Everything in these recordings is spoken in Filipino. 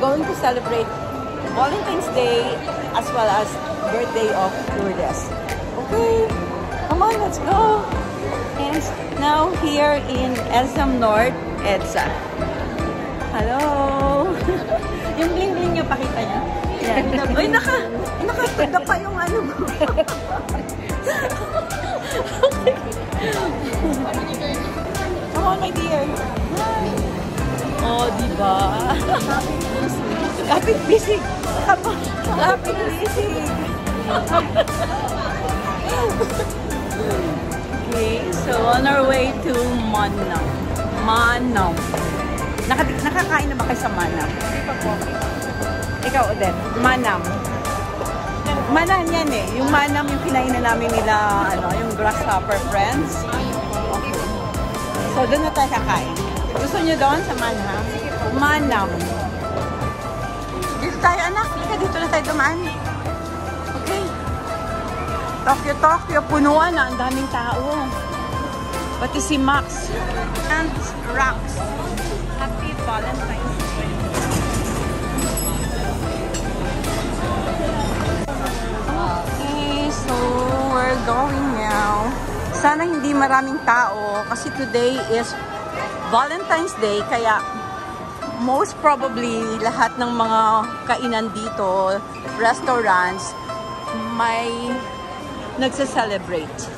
going to celebrate Valentine's Day as well as birthday of Lourdes. Okay, come on, let's go. And now here in SM North, EDSA. Hello. Yung bling-bling nyo, pakita niya. Yan. Uy, nakatanda pa yung ano mo. Come on, my dear. Hi. Oh, diba? Kapit bisig. Kapit bisig. Okay, so on our way to Manam. Manam. Nakakain na ba kayo sa Manam? Ikaw, Odette. Manam. Manam yan eh. Yung Manam, yung kinainan namin nila, ano, yung grasshopper friends. Okay. So, doon na tayo kakain. Gusto nyo doon sa Manam? Manam. Dito tayo, anak. Dito na tayo dumaan. Okay. Tokyo, punuan na. Ang daming tao. Pati si Max. And Rax. Happy Valentine's Day. Okay, so we're going now. Sana hindi maraming tao kasi today is Valentine's Day, kaya most probably lahat ng mga kainan dito, restaurants, may nagse-celebrate.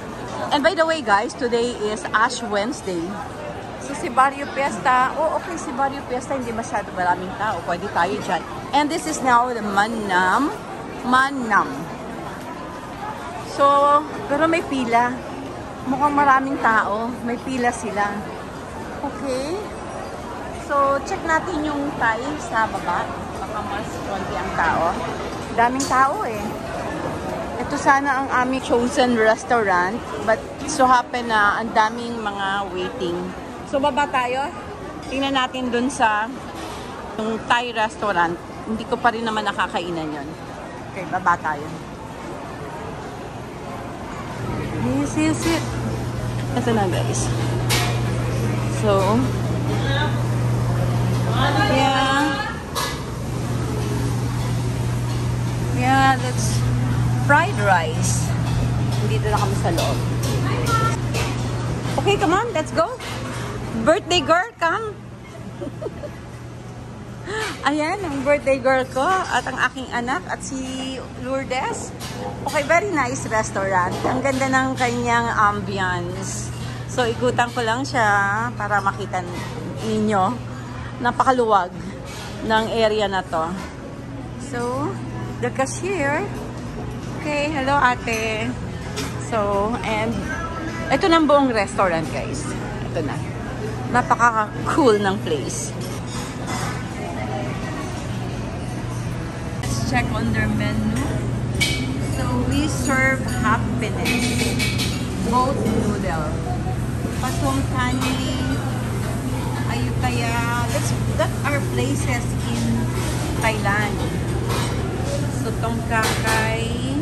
And by the way guys, today is Ash Wednesday. So si Barrio Fiesta, okay, si Barrio Fiesta hindi masyado maraming tao, pwede tayo dyan. And this is now the Manam. So, pero may pila. Mukhang maraming tao, may pila sila. Okay. So, check natin yung Thai sa baba. Baka mas konti ang tao. Daming tao eh. Ito sana ang aming chosen restaurant. But so happen na ang daming mga waiting. So, baba tayo. Tingnan natin dun sa yung Thai restaurant. Hindi ko pa rin naman nakakainan yun. Okay, baba tayo. This is it. Ito na guys. So, yeah, that's fried rice. Dito na kami sa loob. Okay, come on, let's go. Birthday girl, come. Ayan, ang birthday girl ko at ang aking anak at si Lourdes. Okay, very nice restaurant. Ang ganda ng kanyang ambience. So, ikutan ko lang siya para makita ninyo. Napakaluwag ng area na to. So, the cashier. Okay, hello ate. So, and ito na ang buong restaurant guys. Ito na. Napaka-cool ng place. Let's check on their menu. So, we serve happiness. Both noodle. Patong Kanli, Ayutthaya. That are places in Thailand. So, Tom Kakay,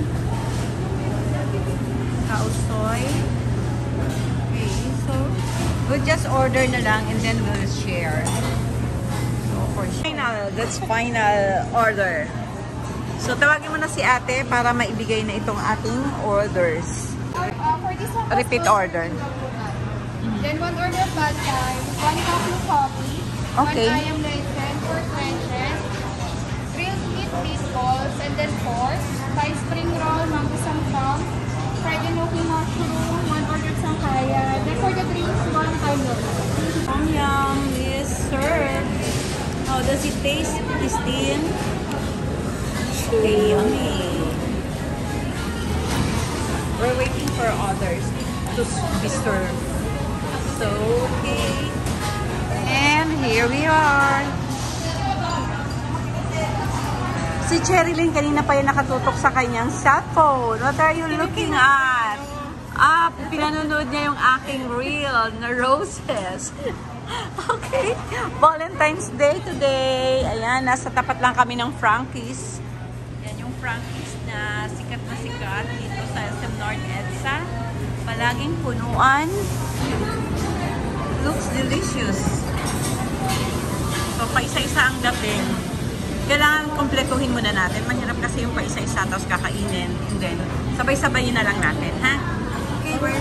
Khao Soi. Okay, so we'll just order na lang and then we'll share. So, for final, that's final order. So, tawagin mo na si ate para maibigay na itong ating orders. For this one, Repeat order. Then 1 order of pad thai, 1 cup of coffee, Okay. 1 ayam raisin, 4 trenches, grilled meat meatballs, and then 4, 5 spring roll, mango samtang, fried enoki mushroom, 1 order of sangkaya. Then for the drinks, 1 Thai milk. Tom Yum is served. How does it taste, Christine? Stay yummy. We're waiting for others to be served. So, okay. And here we are. Si Cherilyn kanina pa yung nakatutok sa kanyang cellphone. What are you looking at? Pinanonood niya yung aking reel na roses. Okay. Valentine's Day today. Ayan, nasa tapat lang kami ng Frankie's. Yan yung Frankie's na sikat dito sa SM North EDSA. Palaging punuan. Looks delicious. So, pa isa-isa ang dating. kailangan kompletuhin muna natin. Mahirap kasi yung pa-isa-isa tapos kakainin. And then, sabay-sabayin na lang natin, ha? Okay,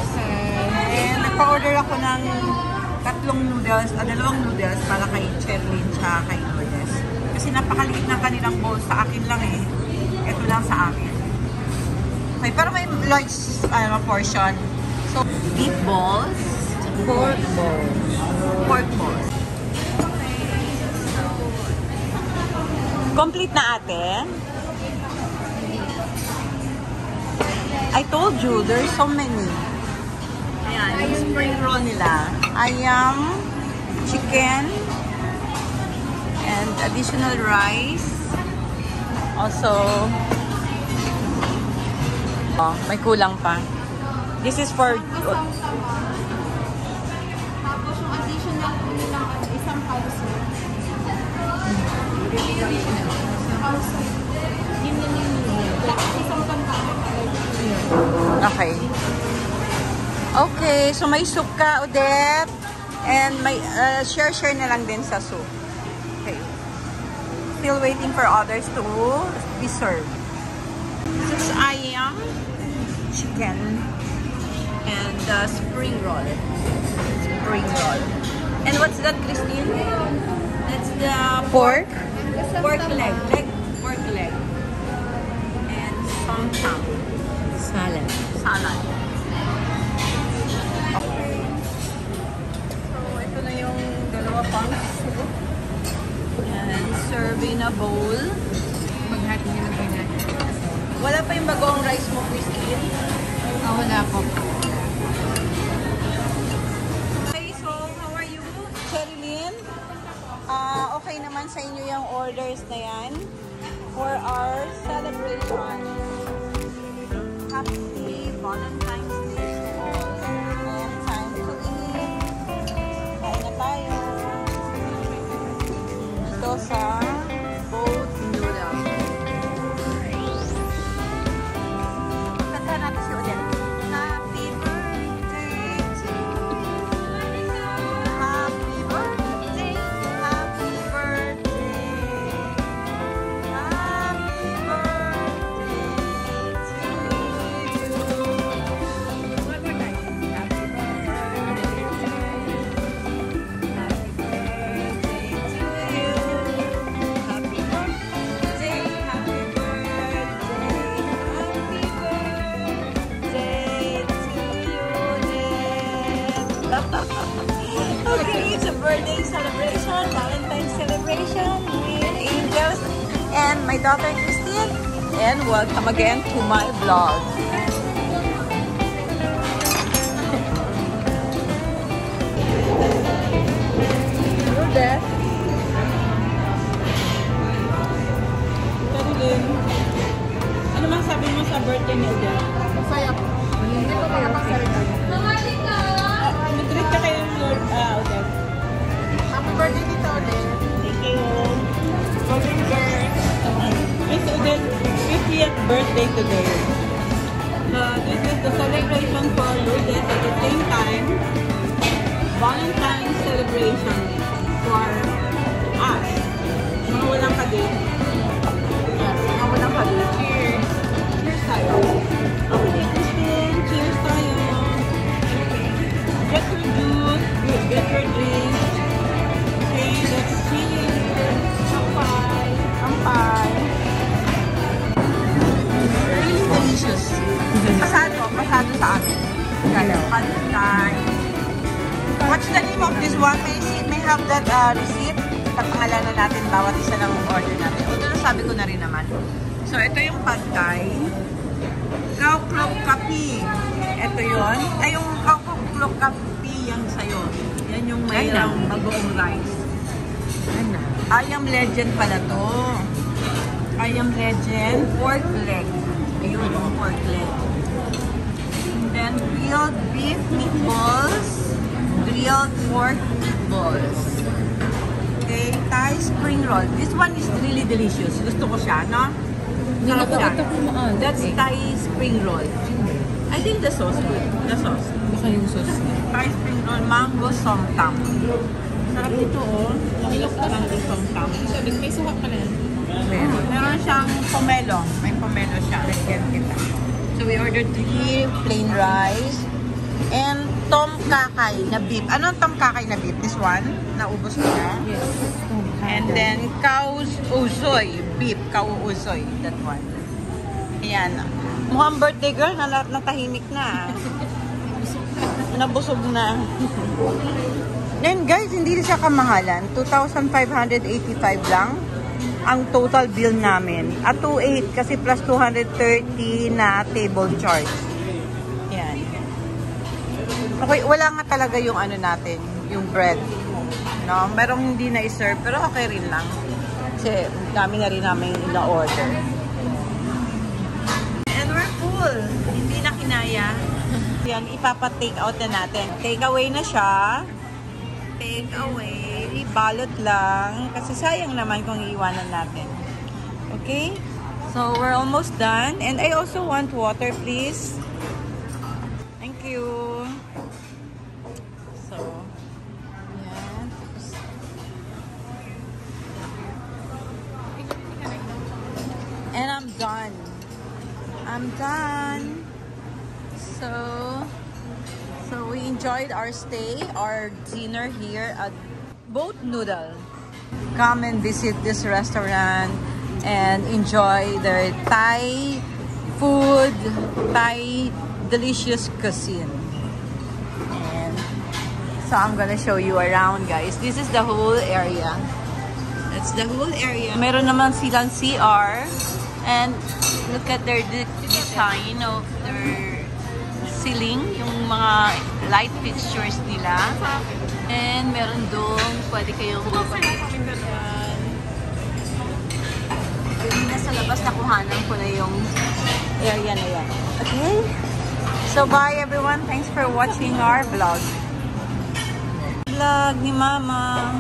and nagpa-order ako ng 2 noodles para kay Cherlyn tsaka kay Lourdes. Kasi napakaliit ng kanilang bowl. Sa akin lang eh. Ito lang sa akin. Okay, pero may large portion. So, beef balls, pork balls. Complete na ate. I told you, there's so many. Ayan, yung spring roll nila. Ayam, chicken, and additional rice. Also, oh, may kulang pa. This is for... Tapos yung additional nilang isang pauso. Isang pantalo. Okay. Okay, so may soup ka, Odette. And may share na lang din sa soup. Okay. Still waiting for others to be served. This is ayam, chicken, and spring roll. And what's that, Christine? That's the pork leg. Pork leg. And somtam. Salad. Okay. So, ito na yung dalawa pang soup. And serving a bowl. Maghati niya lang ganyan. Wala pa yung bagong rice mo, Christine? Wala po. Okay, so how are you, Cherlyn? Okay naman sa inyo yung orders na yan for our celebration. Happy Valentine's Day to all. And time to eat. Kain na tayo. Ito sa both noodles. Kanta natin si Odette. Happy birthday to you. Happy birthday. Happy birthday. Happy birthday to you. One more time. Happy birthday. Happy birthday to you. Happy birthday. Happy birthday. Happy birthday to you. Okay, it's a birthday celebration, Valentine's celebration with Angels and my daughter Christine. And welcome again to my vlog. Lourdes. Cherlyn, ano man sabi mo sa birthday ni Odette? Masaya po. Hindi po kaya magsalita. Mag-greet ka kayo ng Odette. Happy birthday dito ulit. Thank you. Golden girl. Miss Odette, 50th birthday today. This is the celebration for Lourdes at the same time. Valentine's celebration for us. Mga walang kadate. Yes, mga walang kadate. Cheers! Cheers tayo. Okay, Christine. Cheers tayo. Get your juice. Get your drink. Okay, let's cheers. Kampay. Kampay. Really delicious. Pasado sa amin. Pantay. What's the name of this one? May have that receipt. Papangalanan natin bawat isa ng order natin. O, doon sabi ko na rin naman. So, ito yung pantay. Cow Klok Kapi. Ito yun. Ay, yung Cow Klok Kapi yan sa'yo. Yan yung may bagoong rice. Ayam Legend pala to. Ayam Legend. Pork leg. Ayun, yung pork leg. And then, grilled beef meatballs. Grilled pork meatballs. Okay, Thai spring roll. This one is really delicious. Gusto ko siya, no? Sarap siya. That's Thai spring roll. I think the sauce good. The sauce. Baka yung sauce niya. Thai spring roll, mango somtam. Sarap nito, oh. Mango somtam. Sabi, may suka ka na yan. Meron siyang pomelo. May pomelo siya. Lagyan kita. So we ordered 3 plain rice and tom kakay na beef. Ano ang tom kakay na beef? This one? Naubos ko na? Yes. And then cows usoy. Beef. Cow usoy. That one. Ayan. Mukhang birthday girl na natahimik na. Nabusog na. Then guys, hindi siya kamahalan. 2,585 lang ang total bill namin. At 2,800 kasi plus 230 na table charge. Yan. Okay, wala nga talaga yung ano natin, yung bread. No, merong hindi na i-serve, pero okay rin lang. Kasi dami na rin namin ina-order. And we're full. Hindi na kinaya. Yan, ipapa-take out na natin. Take away na siya. Take away. Balot lang. Kasi sayang naman kung iiwanan natin. Okay? So, we're almost done. And I also want water, please. Thank you. So, yan. And I'm done. I'm done. So we enjoyed our stay, our dinner here at Boat Noodle. Come and visit this restaurant and enjoy their Thai food, Thai delicious cuisine. And so I'm gonna show you around, guys. This is the whole area. That's the whole area. Meron naman silang CR, and look at their design of their ceiling, yung mga light fixtures nila. And meron doon, pwede kayong magpapalitan. Yung nasa labas, nakuhanan ko na yung area na yan. Okay? So, bye everyone. Thanks for watching our vlog. Vlog ni Mama.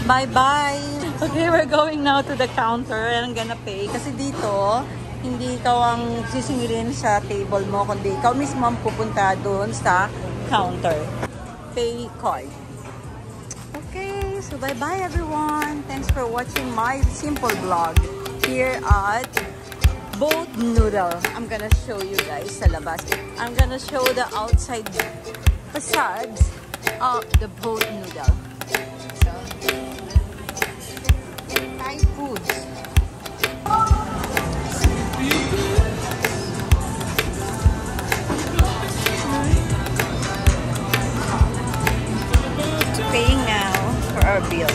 Bye-bye. Okay, we're going now to the counter and I'm gonna pay. Kasi dito, hindi ikaw ang sisingilin sa table mo, kundi ikaw mismo ang pupunta doon sa counter. Pay card. Okay, so bye-bye everyone. Thanks for watching my simple vlog here at Boat Noodle. I'm gonna show you guys sa labas. I'm gonna show the outside facade of the Boat Noodle. So, Thai food. Paying now for our bill.